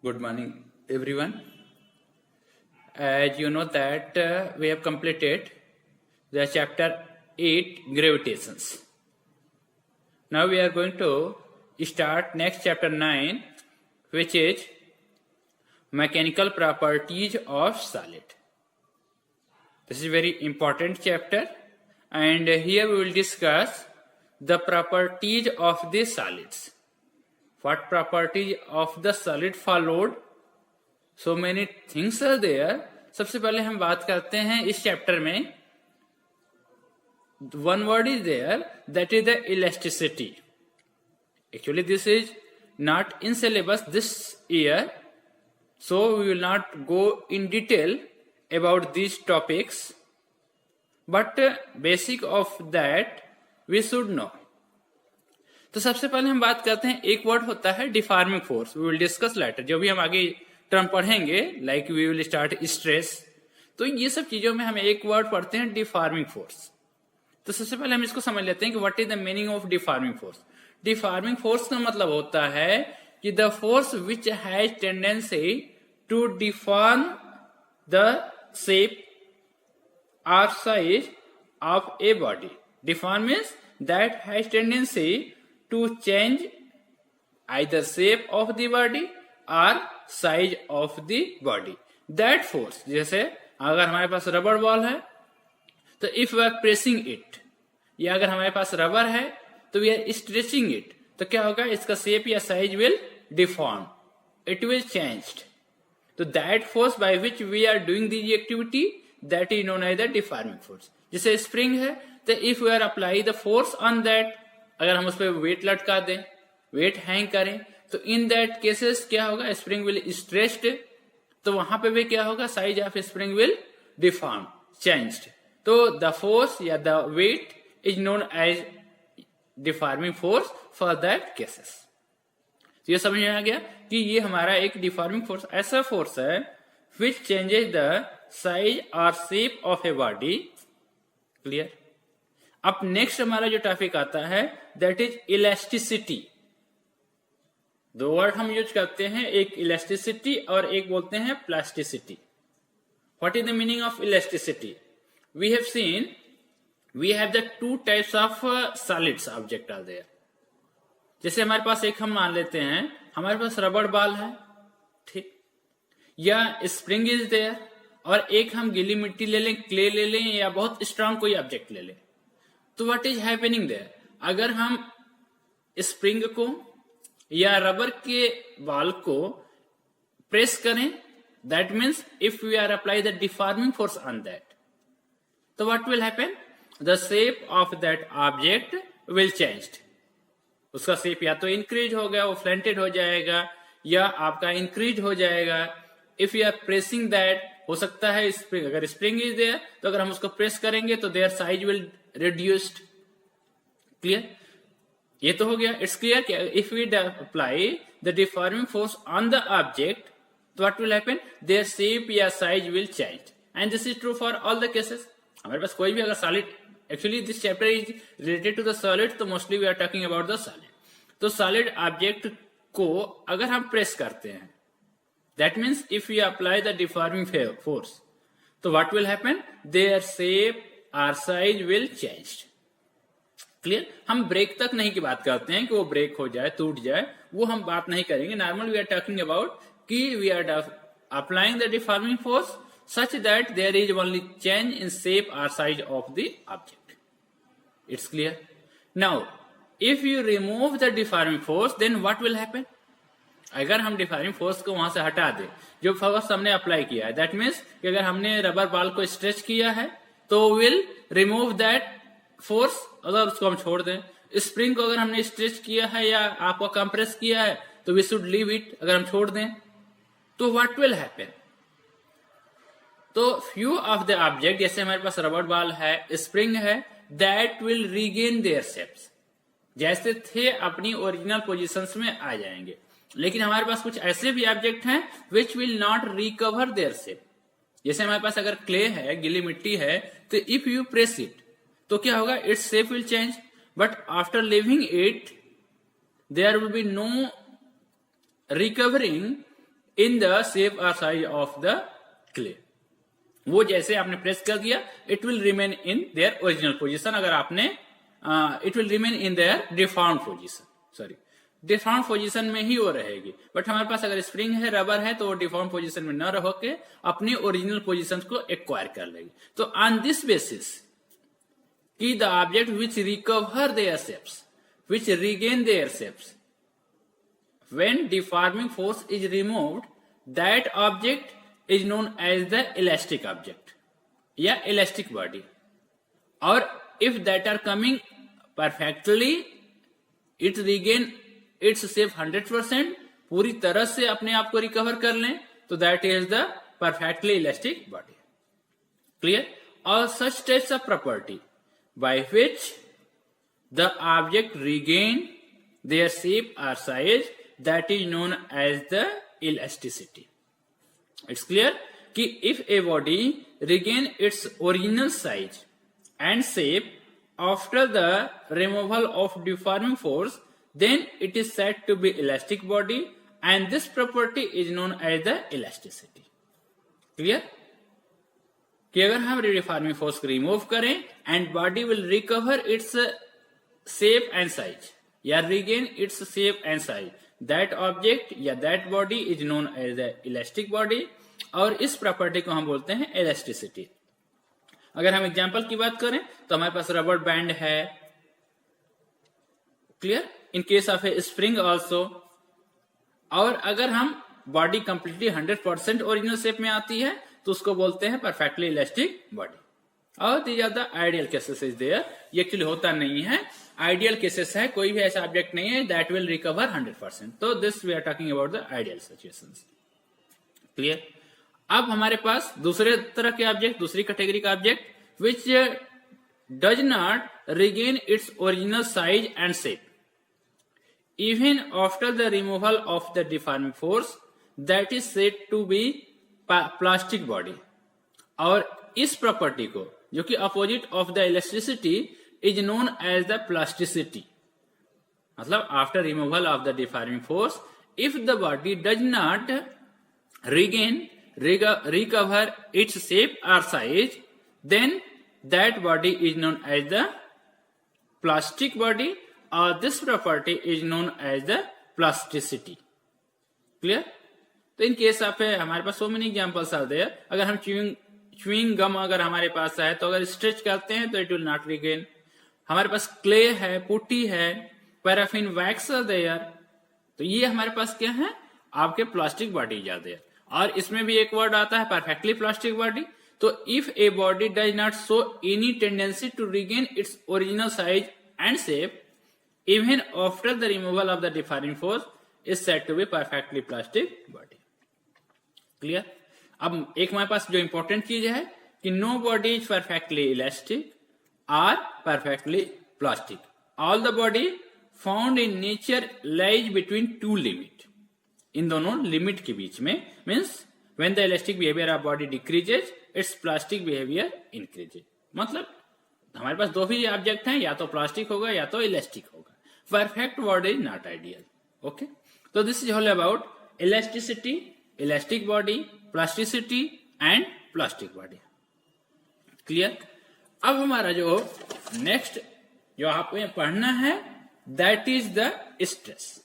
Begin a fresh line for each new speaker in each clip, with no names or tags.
Good morning, everyone. As you know that we have completed the chapter 8 gravitations. Now we are going to start next chapter 9, which is mechanical properties of solid. This is a very important chapter, and here we will discuss the properties of the solids. What properties of the solid followed? So many things are there. सबसे पहले हम बात करते हैं इस chapter में. One word is there, that is the elasticity. Actually this is not in syllabus this year, so we will not go in detail about these topics, but basic of that we should know. तो सबसे पहले हम बात करते हैं, एक word होता है deforming force. We will discuss later, जो भी हम आगे टर्म पढ़ेंगे, like we will start stress. तो ये सब चीजों में हम एक वर्ड पढ़ते हैं डिफॉर्मिंग फोर्स. तो सबसे पहले हम इसको समझ लेते हैं कि what is the meaning of deforming force. Deforming force का मतलब होता है कि the force which has tendency to deform the shape or size of a body. Deform means that has tendency to change either shape of the body or size of the body. That force, जैसे अगर हमारे पास rubber ball है तो if we are pressing it, या अगर हमारे पास रबर है तो we are stretching it, तो क्या होगा, इसका shape या size will deform, it will change. तो that force by which we are doing the activity, that is known as the deforming force. जैसे स्प्रिंग है तो if we are apply the force on that, अगर हम उस पर wait लटका दें, वेट हैंग करें, तो इन दैट केसेस क्या होगा, स्प्रिंग विल स्ट्रेच्ड, तो वहां पे भी क्या होगा, size of spring will deform, changed. तो द फोर्स या the weight is known as deforming force for that cases. तो ये समझ में आ गया कि ये हमारा एक डिफॉर्मिंग फोर्स ऐसा फोर्स है which changes the size or shape of a body. Clear. अब नेक्स्ट हमारा जो टॉपिक आता है दैट इज इलास्टिसिटी. दो वर्ड हम यूज करते हैं, एक इलास्टिसिटी और एक बोलते हैं plasticity. What is the meaning of elasticity? We have seen we have the two types of solids object are there. जैसे हमारे पास एक हम मान लेते हैं, हमारे पास रबर बॉल है, ठीक, या स्प्रिंग इज देयर, और एक हम गीली मिट्टी ले लें, क्ले ले लें, या बहुत स्ट्रांग कोई ऑब्जेक्ट ले लें. तो व्हाट इज हैपनिंग देयर, अगर हम स्प्रिंग को या रबर के बॉल को प्रेस करें, that means if we are apply the deforming force on that, तो what will happen, the shape of that object will changed. उसका शेप या तो इंक्रीज होगा, वो फ्लेंटेड हो जाएगा, या आपका इंक्रीज हो जाएगा. If you are pressing that, हो सकता है स्प्रिंग, अगर स्प्रिंग इज देयर तो अगर हम उसको प्रेस करेंगे तो their size will reduced. Clear. ये तो हो गया. इट्स क्लियर कि if we apply the deforming force on the object, तो what will happen, their shape या size will change. And this is true for all the cases. हमारे पास कोई भी अगर solid, actually this chapter is related to the solid, तो mostly we are talking about the solid. तो solid object को अगर हम प्रेस करते हैं, that means if we apply the deforming force, so what will happen, their shape or size will change. Clear. हम break तक नहीं की बात करते हैं कि वो ब्रेक हो जाए, टूट जाए, वो हम बात नहीं करेंगे. Normal we are talking about कि we are applying the deforming force such that there is only change in shape or size of the object. It's clear. Now if you remove the deforming force, then what will happen, अगर हम deforming force को वहां से हटा दें, जो force हमने apply किया है, दैट मीन्स कि अगर हमने रबर बॉल को स्ट्रेच किया है तो विल रिमूव दैट फोर्स, अगर उसको हम छोड़ दें. स्प्रिंग को अगर हमने स्ट्रेच किया है या आपको कंप्रेस किया है तो वी शुड लीव इट, अगर हम छोड़ दें तो व्हाट विल हैपन. तो फ्यू ऑफ द ऑब्जेक्ट, जैसे हमारे पास रबर बॉल है, स्प्रिंग है, that will regain their shapes, जैसे थे अपनी ओरिजिनल पोजिशंस में आ जाएंगे. लेकिन हमारे पास कुछ ऐसे भी ऑब्जेक्ट हैं which will not recover their shape. जैसे हमारे पास अगर क्ले है, गीली मिट्टी है, तो इफ यू प्रेस इट, तो क्या होगा, its shape will change, but after living it there will be no recovering in the shape or size of the clay. वो जैसे आपने प्रेस कर दिया, it will remain in their original position. अगर आपने it will remain in their deformed position. Sorry, deform position में ही वो रहेगी. बट हमारे पास अगर स्प्रिंग है, रबर है, तो वो डिफॉर्म पोजीशन में न रह के अपनी ओरिजिनल पोजीशन को एक्वायर कर लेगी. तो ऑन दिस बेसिस कि the object which recover their shapes, which regain their shapes when deforming force is removed, that object is known as the elastic object या इलास्टिक बॉडी. और if that are coming perfectly, it regain its shape 100%, पूरी तरह से अपने आप को recover कर लें, तो that is the perfectly elastic body. Clear? और such types of property by which the object regain their shape और size, that is known as the elasticity. It's clear कि if a body regain its original size and shape after the removal of deforming force, then it is said to be elastic body, and this property is known as the elasticity. Clear? कि अगर हम deforming force को remove करें and body will recover its shape and size या regain its shape and size, that object या that body is known as the elastic body. और इस property को हम बोलते हैं इलास्टिसिटी. अगर हम एग्जांपल की बात करें तो हमारे पास रबर बैंड है. Clear? In case of A spring also. और अगर हम बॉडी कंप्लीटली 100% ओरिजिनल शेप में आती है तो उसको बोलते हैं परफेक्टली इलास्टिक बॉडी. और these are the ideal cases is there. ये एक्चुअली होता नहीं है, आइडियल केसेस है. कोई भी ऐसा ऑब्जेक्ट नहीं है दैट विल रिकवर 100%. तो this we are talking about the ideal situations. Clear? अब हमारे पास दूसरे तरह के ऑब्जेक्ट, दूसरी कैटेगरी का object which does not regain its original size and shape even after the removal of the deforming force, that is said to be plastic body. और इस property को जो कि opposite of the elasticity is known as the plasticity. मतलब after removal of the deforming force, if the body does not regain recover its shape और size, then that body is known as the plastic body. This property is known as the plasticity. Clear? तो in case of हमारे पास so many examples are there. अगर हम chewing gum अगर हमारे पास है तो अगर स्ट्रेच करते हैं तो इट विल नॉट रिगेन. हमारे पास क्ले है, पुट्टी है, पैराफिन वैक्स आर देयर. तो ये हमारे पास क्या है? आपके प्लास्टिक बॉडी आर देयर. और इसमें भी एक वर्ड आता है परफेक्टली प्लास्टिक बॉडी. तो if a body does not show any tendency to regain its original size and shape even after the removal of the deforming force, is said to be perfectly plastic body. Clear? अब एक हमारे पास जो important चीज है कि no body is perfectly elastic or perfectly plastic. All the body found in nature lies between two limit. इन दोनों limit के बीच में, means when the elastic behavior of body decreases, its plastic behavior increases. मतलब हमारे पास दो ही object हैं, या तो plastic होगा या तो इलास्टिक होगा. Perfect body is not ideal. Okay, तो this is all about elasticity, elastic body, plasticity and plastic body. Clear? अब हमारा जो नेक्स्ट जो आपको पढ़ना है दैट इज द स्ट्रेस.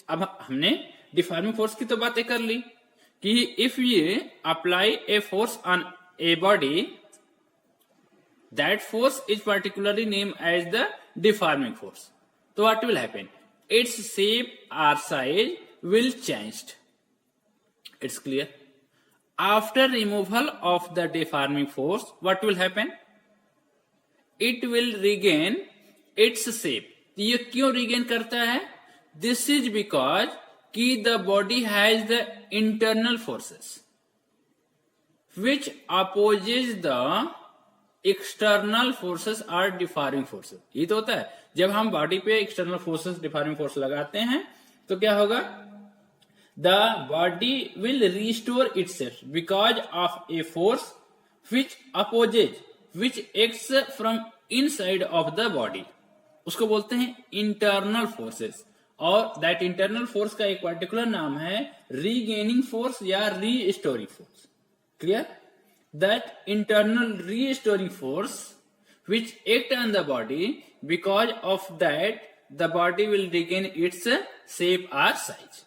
अब हमने डिफॉर्मिंग फोर्स की तो बातें कर ली कि इफ ये apply a force on a body, that force is particularly named as the deforming force. So what will happen? Its shape or size will change. It's clear? After removal of the deforming force, what will happen? It will regain its shape. ये क्यों regain करता है? This is because कि the body has the internal forces which opposes the external forces are deforming forces. ये तो होता है जब हम बॉडी पे एक्सटर्नल फोर्सेस डिफॉर्मिंग फोर्स लगाते हैं तो क्या होगा? The body will restore itself because of a force which opposes which acts from inside of the body. उसको बोलते हैं इंटरनल फोर्सेस. और दैट इंटरनल फोर्स का एक पर्टिकुलर नाम है रीगेनिंग फोर्स या restoring force. Clear? That internal restoring force which act on the body, because of that the body will regain its shape or size.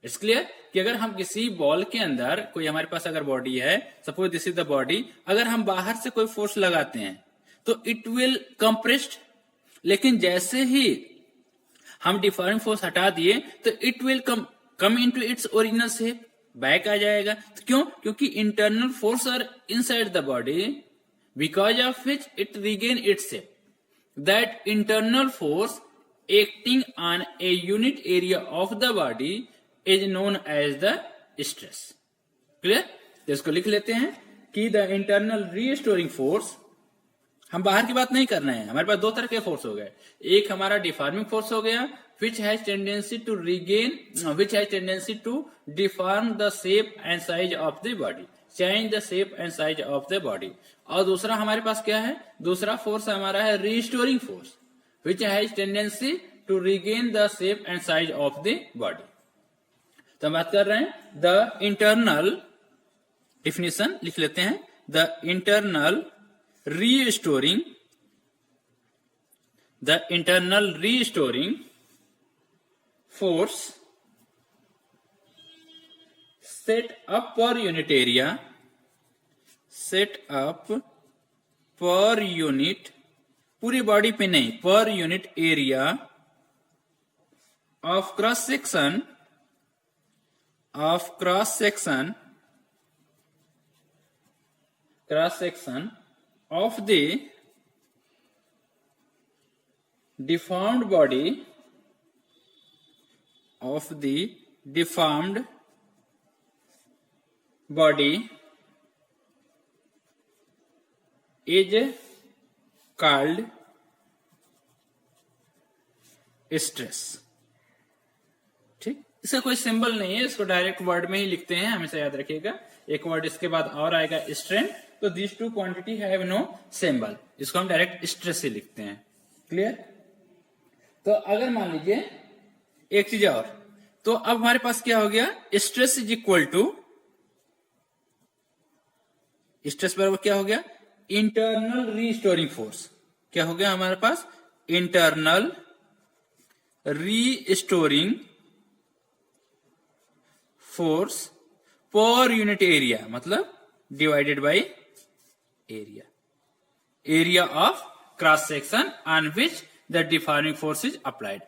It's clear कि अगर हम किसी ball के अंदर कोई हमारे पास अगर बॉडी है, suppose this is the body, अगर हम बाहर से कोई फोर्स लगाते हैं तो इट विल कंप्रेस्ड, लेकिन जैसे ही हम डिफॉर्मिंग फोर्स हटा दिए तो it will come into its original shape, back आ जाएगा. तो क्यों? क्योंकि internal force are inside the body, because of which it regain its shape. That internal force acting on a unit area of the body is known as the stress. Clear? तो इसको लिख लेते हैं कि the internal restoring force, हम बाहर की बात नहीं कर रहे हैं, हमारे पास दो तरह के फोर्स हो गए. एक हमारा डिफॉर्मिंग फोर्स हो गया which has tendency to deform the shape and size of the body, change the shape and size of the body. और दूसरा हमारे पास क्या है? दूसरा फोर्स हमारा है restoring force which has tendency to regain the shape and size of the body. तो हम बात कर रहे हैं द इंटरनल, डिफिनेशन लिख लेते हैं, the internal restoring force set up per unit area, set up per unit, पूरी बॉडी पे नहीं, पर unit area of cross section of the deformed body, of the deformed body is called stress. ठीक, इसका कोई सिंबल नहीं है, इसको डायरेक्ट वर्ड में ही लिखते हैं, हमेशा याद रखिएगा. एक वर्ड इसके बाद और आएगा स्ट्रेन, तो this two quantity have no symbol, इसको हम डायरेक्ट स्ट्रेस से लिखते हैं. क्लियर? तो अगर मान लीजिए एक चीज और, तो अब हमारे पास क्या हो गया, stress is equal to, stress बराबर क्या हो गया, इंटरनल रीस्टोरिंग फोर्स. क्या हो गया हमारे पास, internal restoring force per unit area, मतलब divided by area of cross section on which the deforming force is applied.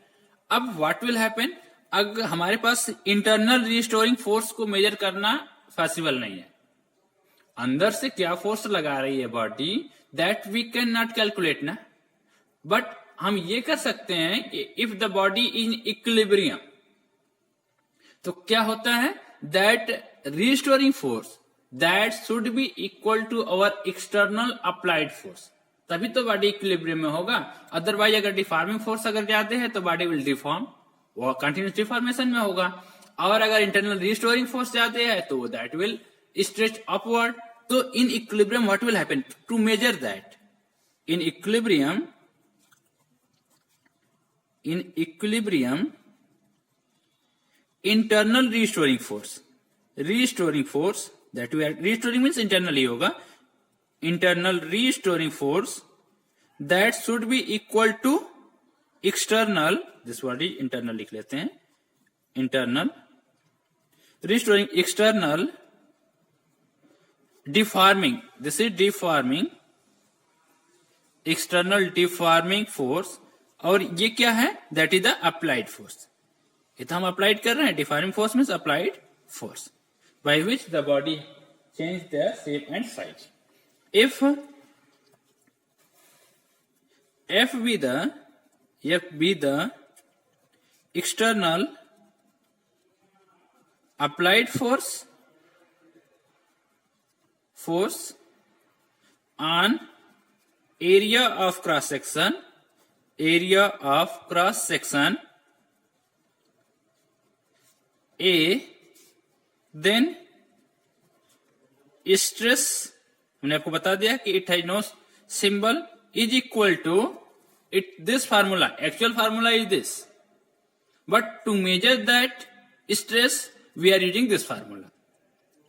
अब व्हाट विल हैपन, अगर हमारे पास इंटरनल रीस्टोरिंग फोर्स को मेजर करना पॉसिबल नहीं है, अंदर से क्या फोर्स लगा रही है body, that we can not calculate ना, बट हम ये कर सकते हैं कि if the body in equilibrium, तो क्या होता है, that restoring force that should be equal to our external applied force, तभी तो बॉडी इक्विलिब्रियम में होगा. अदरवाइज अगर डिफॉर्मिंग फोर्स अगर जाते हैं तो बॉडी विल डिफॉर्म, वो कंटिन्यूस डिफॉर्मेशन में होगा. और अगर इंटरनल रीस्टोरिंग फोर्स जाते हैं तो दैट विल स्ट्रेच अपवर्ड. तो in equilibrium what will happen, to measure that in equilibrium internal restoring force that we are restoring means internally होगा, internal restoring force that should be equal to external, this word is internal लिख लेते हैं, internal restoring external deforming, this is deforming, external deforming force. और ये क्या है, that is the applied force. ये तो हम अप्लाइड कर रहे हैं, deforming force means applied force by which the body change the shape and size. If be the external applied force on area of cross section A, then stress, हमने आपको बता दिया कि it has no symbol, is equal to it, this formula, actual formula is this, but to measure that stress we are using this formula.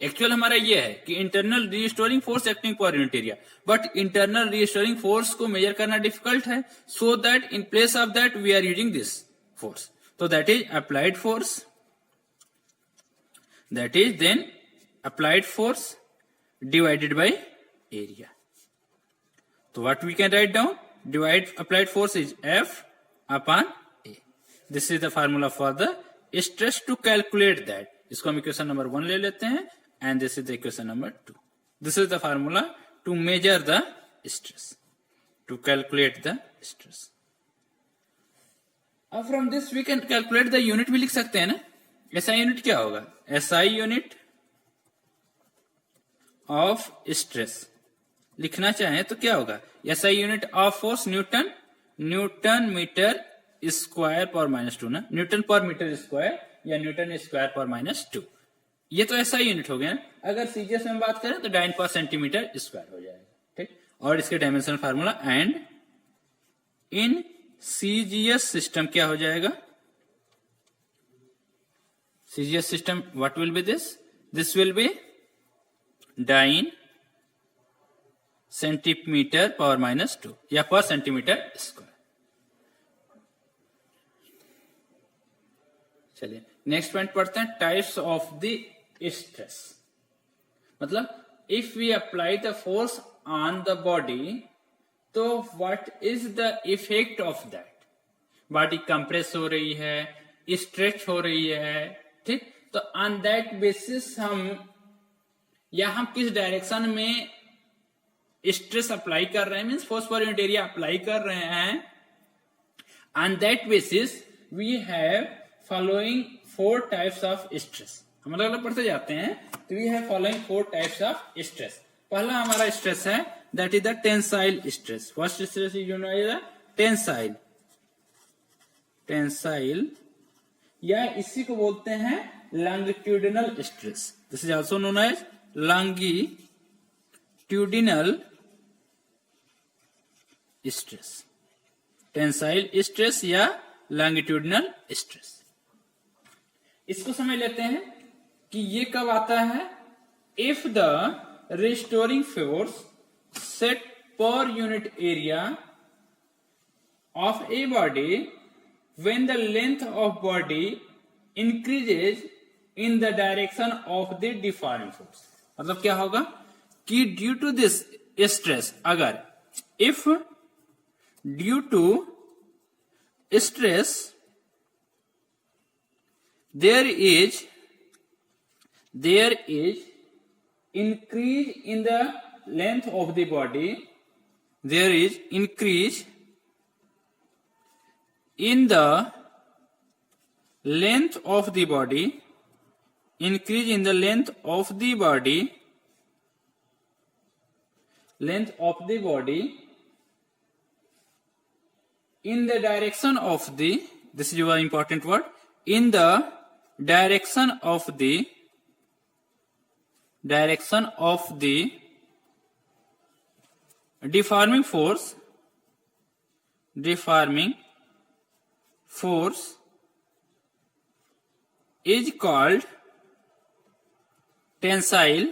Actual हमारा ये है कि internal restoring force acting per unit area, but internal restoring force को measure करना difficult है, so that in place of that we are using this force. तो that is applied force. That is then applied force divided by area. तो what we can write down, divide applied force is F upon A. This is the formula for the stress to calculate that. इसको हम equation number 1 ले लेते हैं, and this is the equation number 2. This is the formula to measure the stress, to calculate the stress. अब from this we can calculate the unit भी लिख सकते हैं ना. SI unit क्या होगा, SI unit of stress लिखना चाहें तो क्या होगा, SI unit of force newton, newton metre square पर -2 ना, न्यूटन पर मीटर स्क्वायर या न्यूटन स्क्वायर पर -2. ये तो ऐसा यूनिट हो गया. अगर सीजीएस में बात करें तो डाइन पर सेंटीमीटर स्क्वायर हो जाएगा. ठीक, और इसके dimension formula, and in CGS system क्या हो जाएगा, CGS system what will be this will be dyne centimetre power -2 या पर सेंटीमीटर स्क्वायर. चलिए नेक्स्ट पॉइंट पढ़ते हैं, टाइप्स ऑफ द स्ट्रेस. मतलब if we apply the force on the body तो what is the effect of that. Body compress हो रही है, stretch हो रही है, ठीक, तो ऑन दैट बेसिस हम किस डायरेक्शन में स्ट्रेस अप्लाई कर रहे हैं, means force per unit area apply कर रहे हैं. On that basis we have following 4 types of stress. हम अलग अलग पढ़ते जाते हैं. तो we have following 4 types of stress. पहला हमारा स्ट्रेस है that is the tensile stress. First stress is tensile, tensile या इसी को बोलते हैं longitudinal stress. This is also known as longitudinal stress. Tensile stress या लॉन्गिट्यूडिनल स्ट्रेस. इसको समझ लेते हैं कि ये कब आता है, if the restoring force set per unit area of a body when the length of body increases in the direction of the deforming force. मतलब क्या होगा कि ड्यू टू दिस स्ट्रेस, अगर if due to stress there is increase in the length of the body, there is increase in the length of the body, increase in the length of the body, length of the body in the direction of the, this is a important word, in the direction of the deforming force is called tensile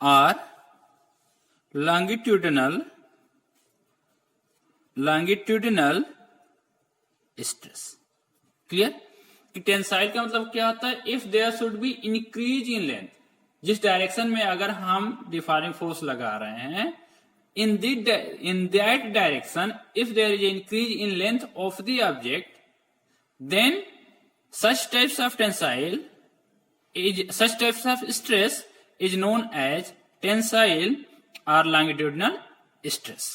or longitudinal stress. Clear कि tensile का मतलब क्या होता है, if there should be increase in length, जिस direction में अगर हम डिफॉर्मिंग फोर्स लगा रहे हैं, in that direction if there is increase in length of the object, then such types of stress is known as tensile or longitudinal stress.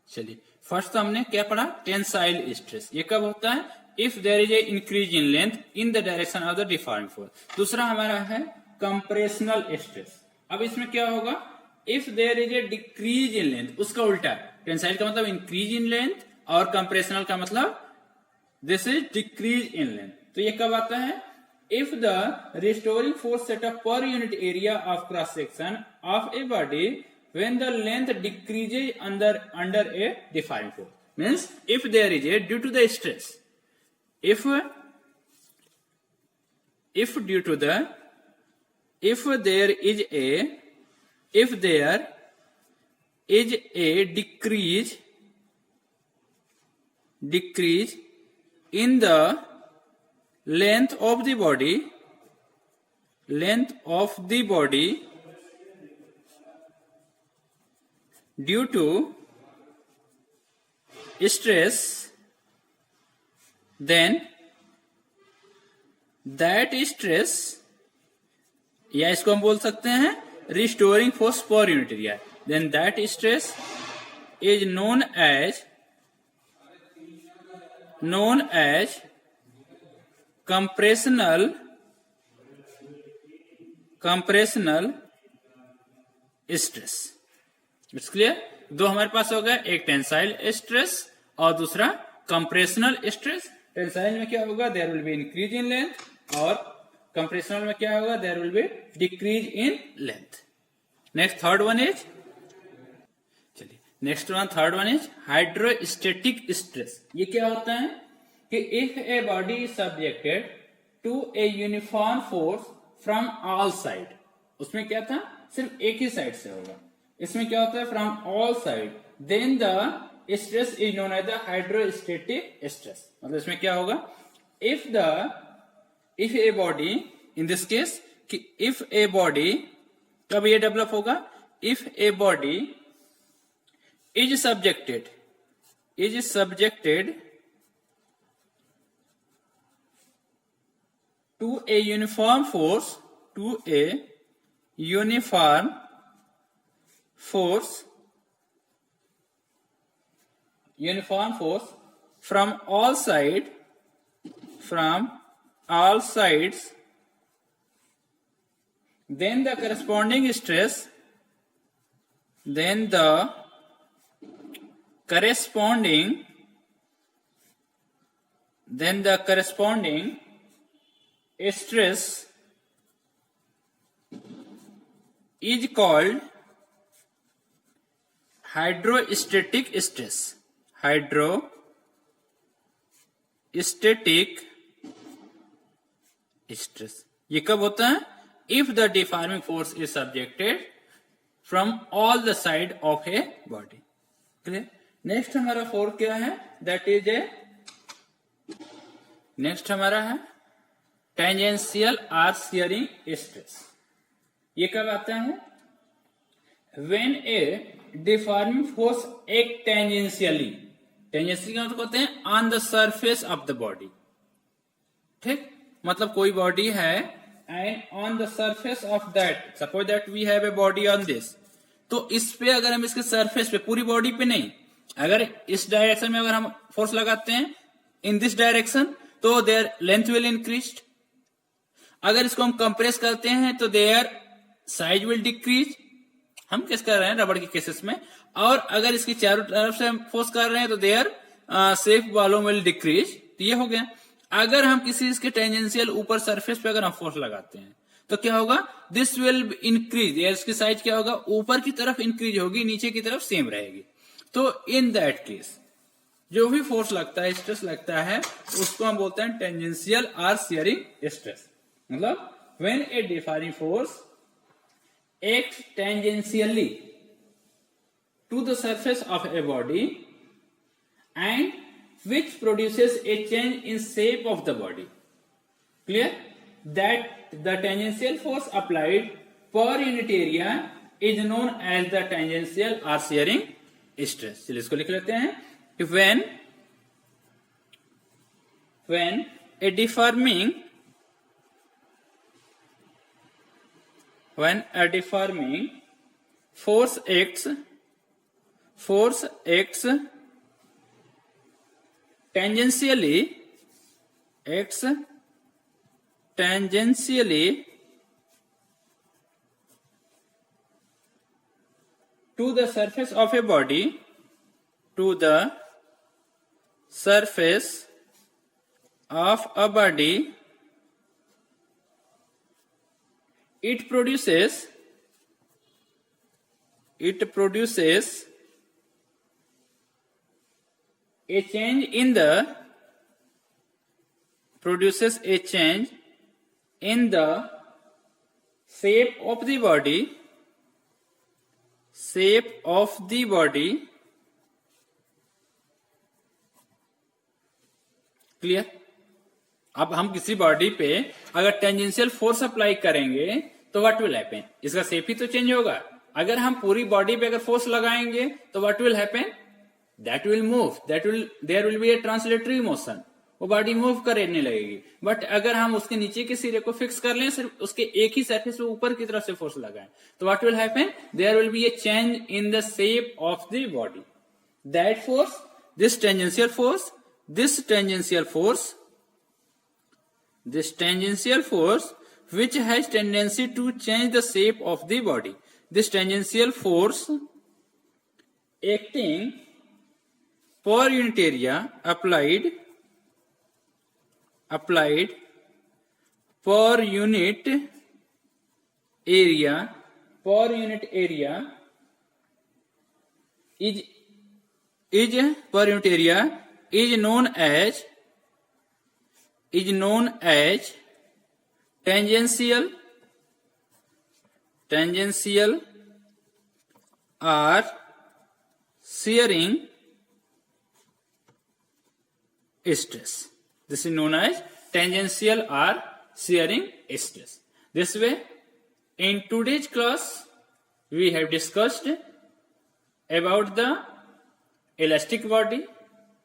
चलिए first तो हमने क्या पढ़ा, टेंसाइल स्ट्रेस. ये कब होता है, if there is a increase in length in the direction of the deforming force. दूसरा हमारा है कंप्रेशनल स्ट्रेस. अब इसमें क्या होगा, if there is a decrease in length, उसका उल्टा. टेंसाइल का मतलब इंक्रीज इन लेंथ और कंप्रेशनल का मतलब this is decrease in length. तो ये कब आता है, if the restoring force set up per unit area of cross section of a body when the length decreases under a deforming force. means if there is a due to the stress, if due to the if there is a decrease in the length of the body due to stress, then that stress, या इसको हम बोल सकते हैं restoring force per unit area, then that stress is known as compressional stress. It's clear. दो हमारे पास हो गया, एक टेंसाइल स्ट्रेस और दूसरा कंप्रेशनल स्ट्रेस. टेंसाइल में क्या होगा, there will be increase in length, और कंप्रेशनल में क्या होगा, there will be decrease in length. Next third one is hydrostatic stress. ये क्या होता है कि if a body is subjected to a uniform force from all side, उसमें क्या था, सिर्फ एक ही साइड से होगा. इसमें क्या होता है, from all side, then the stress is known as the hydrostatic stress. मतलब इसमें क्या होगा, if a body, in this case कि इफ ए बॉडी, कब ये डेवलप होगा, if a body is subjected to a uniform force from all sides, then the corresponding stress is called hydrostatic stress. ये कब होता है, if the deforming force is subjected from all the side of a body. Clear. Next हमारा fourth क्या है, that is next हमारा है tangential or shearing stress. ये कब आता है, when a deforming force act tangentially का मतलब होते हैं on the surface of the body. ठीक, मतलब कोई बॉडी है and on the surface of that, suppose that we have a body on this, तो इस पे अगर हम इसके सरफेस पे, पूरी बॉडी पे नहीं, अगर इस डायरेक्शन में अगर हम फोर्स लगाते हैं इन दिस डायरेक्शन, तो देयर लेंथ विल इंक्रीज. अगर इसको हम कंप्रेस करते हैं तो देयर साइज विल डिक्रीज. हम किस कर रहे हैं, रबड़ के केसेस में. और अगर इसकी चारों तरफ से हम फोर्स कर रहे हैं तो their shape volume will decrease. तो ये हो गया. अगर हम किसी इसके टेंजेंशियल ऊपर सरफेस पे अगर हम फोर्स लगाते हैं तो क्या होगा, दिस विल इंक्रीज, या इसकी साइज क्या होगा, ऊपर की तरफ इंक्रीज होगी, नीचे की तरफ सेम रहेगी. तो इन दैट केस जो भी फोर्स लगता है, स्ट्रेस लगता है, उसको हम बोलते हैं टेंजेंशियल आर शियरिंग स्ट्रेस. मतलब when a deforming force act tangentially to the surface of a body and which produces a change in shape of the body. Clear? That the tangential force applied per unit area is known as the tangential or shearing stress. चलिए इसको लिख लेते हैं. When a deforming force acts tangentially to the surface of a body, it produces a change in the produces a change in the shape of the body clear. अब हम किसी body पे अगर टेंजेंशियल फोर्स अप्लाई करेंगे तो what will happen, इसका shape ही तो change होगा। अगर हम पूरी बॉडी पे अगर फोर्स लगाएंगे तो what will happen, that will move, there will be a translatory motion, वो बॉडी मूव करने लगेगी। बट अगर हम उसके नीचे के सिरे को फिक्स कर लें, सिर्फ उसके एक ही सरफेस पे ऊपर की तरफ से फोर्स लगाएं, तो what will happen, there will be a change in the shape of the body. That force, this tangential force which has tendency to change the shape of the body, this tangential force acting per unit area applied per unit area is known as tangential or shearing stress. This is known as tangential or shearing stress. This way, in today's class, we have discussed about the elastic body,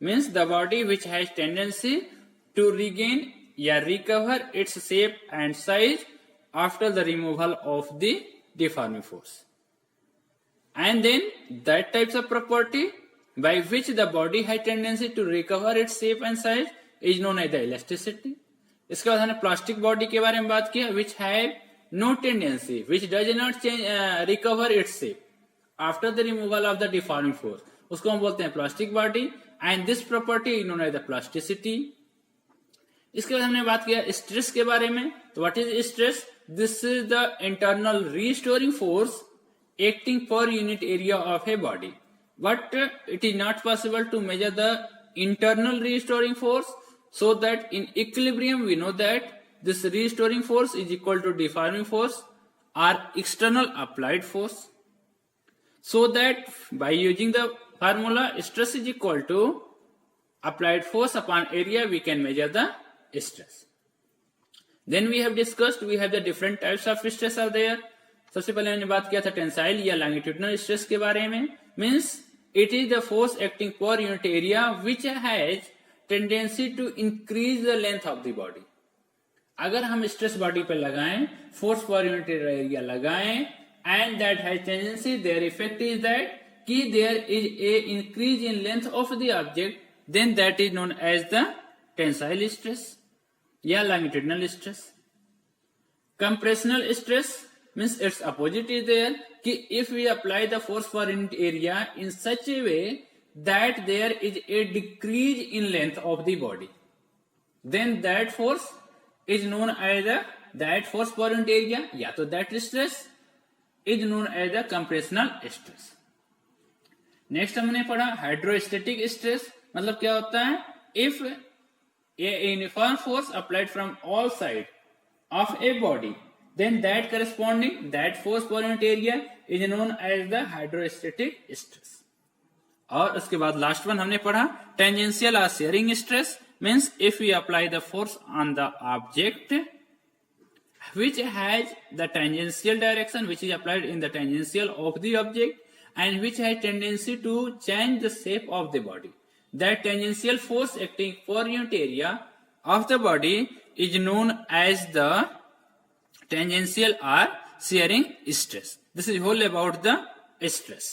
means the body which has tendency to regain या recover its shape and size after the removal of the deforming force. And then that types of property by which the body has tendency to recover its shape and size is known as the elasticity. इसके बाद हमने plastic body के बारे में बात किया, which have no tendency, which does not change, recover its shape after the removal of the deforming force, उसको हम बोलते हैं plastic body, and this property is known as the plasticity. इसके बाद हमने बात किया स्ट्रेस के बारे में। तो what is stress, this is the internal restoring force acting per unit area of a body, but it is not possible to measure the internal restoring force, so that in equilibrium we know that this restoring force is equal to deforming force or external applied force, so that by using the formula stress is equal to applied force upon area, we can measure the stress. Then we have discussed, we have the different types of stress are there. सबसे पहले हमने बात किया था tensile या longitudinal stress के बारे में, means it is the force acting per unit area which has tendency to increase the length of the body. अगर हम स्ट्रेस बॉडी पे लगाएं, फोर्स पर यूनिट एरिया लगाएं, and that has tendency, their effect is that कि there is a increase in length of the object, then that is known as the tensile stress या longitudinal stress. Compressional stress means its opposite is there कि if we apply the force per unit area in such a way that there is a decrease in length of the body, then that force is known as that force per unit area या तो that stress is known as the compressional stress. Next हमने पढ़ा hydrostatic stress, मतलब क्या होता है, if a uniform force applied from all side of a body, then that corresponding that force per unit area is known as the hydrostatic stress. और उसके बाद last one हमने पढ़ा टेंजेंशियल और shearing stress, means if we apply the force on the object which has the tangential direction, which is applied in the tangential of the object, and which has tendency to change the shape of the body. That tangential force acting per unit area of the body is known as the tangential or shearing stress. This is whole about the stress.